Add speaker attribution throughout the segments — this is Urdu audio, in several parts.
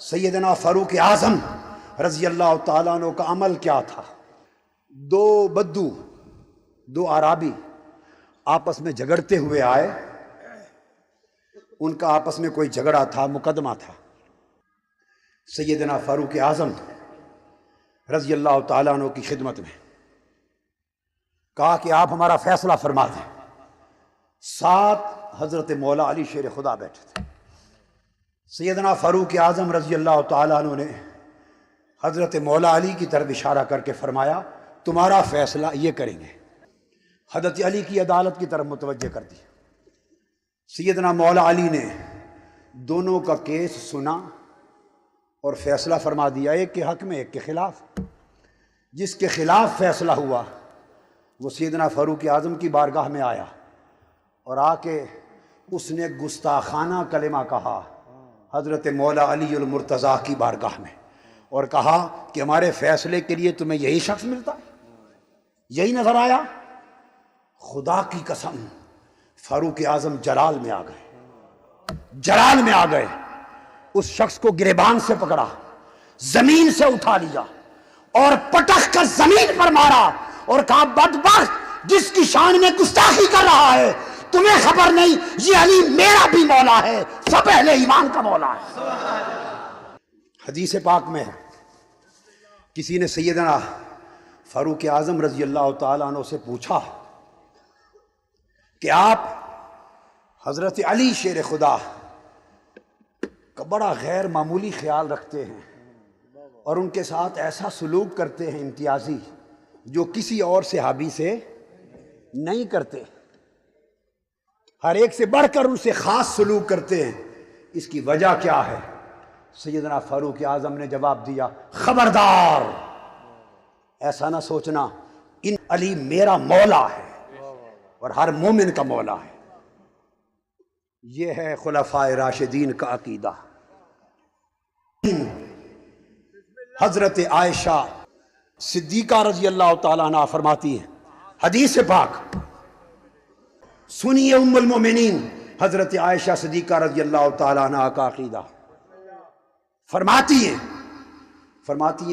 Speaker 1: سیدنا فاروق اعظم رضی اللہ تعالیٰ عنہ کا عمل کیا تھا؟ دو عرابی آپس میں جھگڑتے ہوئے آئے. ان کا آپس میں کوئی جھگڑا تھا، مقدمہ تھا. سیدنا فاروق اعظم رضی اللہ تعالیٰ عنہ کی خدمت میں کہا کہ آپ ہمارا فیصلہ فرما دیں. ساتھ حضرت مولا علی شیر خدا بیٹھے تھے. سیدنا فاروق اعظم رضی اللہ تعالیٰ عنہ نے حضرت مولا علی کی طرف اشارہ کر کے فرمایا تمہارا فیصلہ یہ کریں گے. حضرت علی کی عدالت کی طرف متوجہ کر دی. سیدنا مولا علی نے دونوں کا کیس سنا اور فیصلہ فرما دیا، ایک کے حق میں ایک کے خلاف. جس کے خلاف فیصلہ ہوا وہ سیدنا فاروق اعظم کی بارگاہ میں آیا اور آ کے اس نے گستاخانہ کلمہ کہا حضرت مولا علی المرتضیٰ کی بارگاہ میں، اور کہا کہ ہمارے فیصلے کے لیے تمہیں یہی شخص ملتا، یہی نظر آیا. خدا کی قسم فاروق اعظم جلال میں آ گئے. اس شخص کو گریبان سے پکڑا، زمین سے اٹھا لیا اور پٹخ کر زمین پر مارا اور کہا بدبخت جس کی شان میں گستاخی کر رہا ہے، تمہیں خبر نہیں یہ علی میرا بھی مولا ہے، سب اہل ایمان کا مولا ہے. حدیث پاک میں کسی نے سیدنا فاروق اعظم رضی اللہ تعالیٰ عنہ سے پوچھا کہ آپ حضرت علی شیر خدا کا بڑا غیر معمولی خیال رکھتے ہیں اور ان کے ساتھ ایسا سلوک کرتے ہیں امتیازی جو کسی اور صحابی سے نہیں کرتے، ہر ایک سے بڑھ کر ان سے خاص سلوک کرتے ہیں، اس کی وجہ کیا ہے؟ سیدنا فاروق اعظم نے جواب دیا خبردار ایسا نہ سوچنا، ان علی میرا مولا ہے اور ہر مومن کا مولا ہے. یہ ہے خلفائے راشدین کا عقیدہ. حضرت عائشہ صدیقہ رضی اللہ تعالیٰ عنہ فرماتی ہیں حدیث پاک، سنیے ام المومنین حضرت عائشہ صدیقہ رضی اللہ تعالیٰ عنہ کا عقیدہ. فرماتی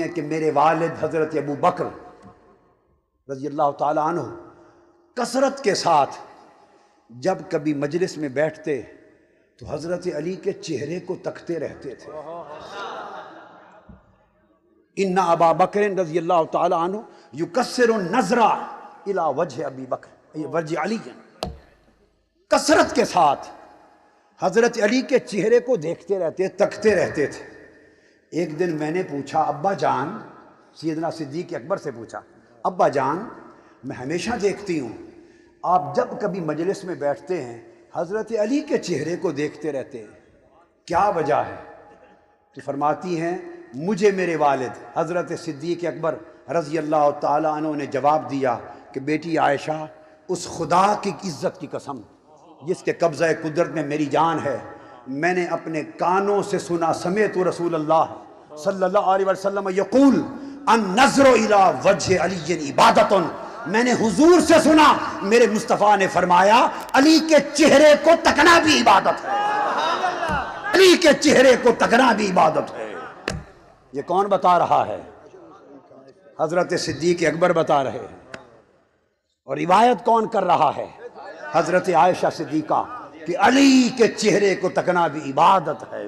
Speaker 1: ہیں کہ میرے والد حضرت ابو بکر رضی اللہ تعالیٰ عنہ کثرت کے ساتھ جب کبھی مجلس میں بیٹھتے تو حضرت علی کے چہرے کو تکتے رہتے تھے. ان ابا بکر رضی اللہ تعالیٰ عنہ یکسر النظر الی وجہ ابی بکر وجہ علی. کثرت کے ساتھ حضرت علی کے چہرے کو دیکھتے رہتے، تکتے رہتے تھے. ایک دن میں نے پوچھا ابا جان، سیدنا صدیق اکبر سے پوچھا ابا جان میں ہمیشہ دیکھتی ہوں آپ جب کبھی مجلس میں بیٹھتے ہیں حضرت علی کے چہرے کو دیکھتے رہتے ہیں، کیا وجہ ہے؟ تو فرماتی ہیں مجھے میرے والد حضرت صدیق اکبر رضی اللہ تعالیٰ عنہ نے جواب دیا کہ بیٹی عائشہ اس خدا کی عزت کی قسم جس کے قبضہ قدرت میں میری جان ہے، میں نے اپنے کانوں سے سنا، سمعت رسول اللہ صلی اللہ علیہ وسلم یقول النظر الی وجہ علی عبادت. میں نے حضور سے سنا میرے مصطفیٰ نے فرمایا علی کے چہرے کو تکنا بھی عبادت ہے، علی کے چہرے کو تکنا بھی عبادت ہے. یہ کون بتا رہا ہے؟ حضرت صدیق اکبر بتا رہے ہیں. اور روایت کون کر رہا ہے؟ حضرت عائشہ صدیقہ کہ علی کے چہرے کو تکنا بھی عبادت ہے.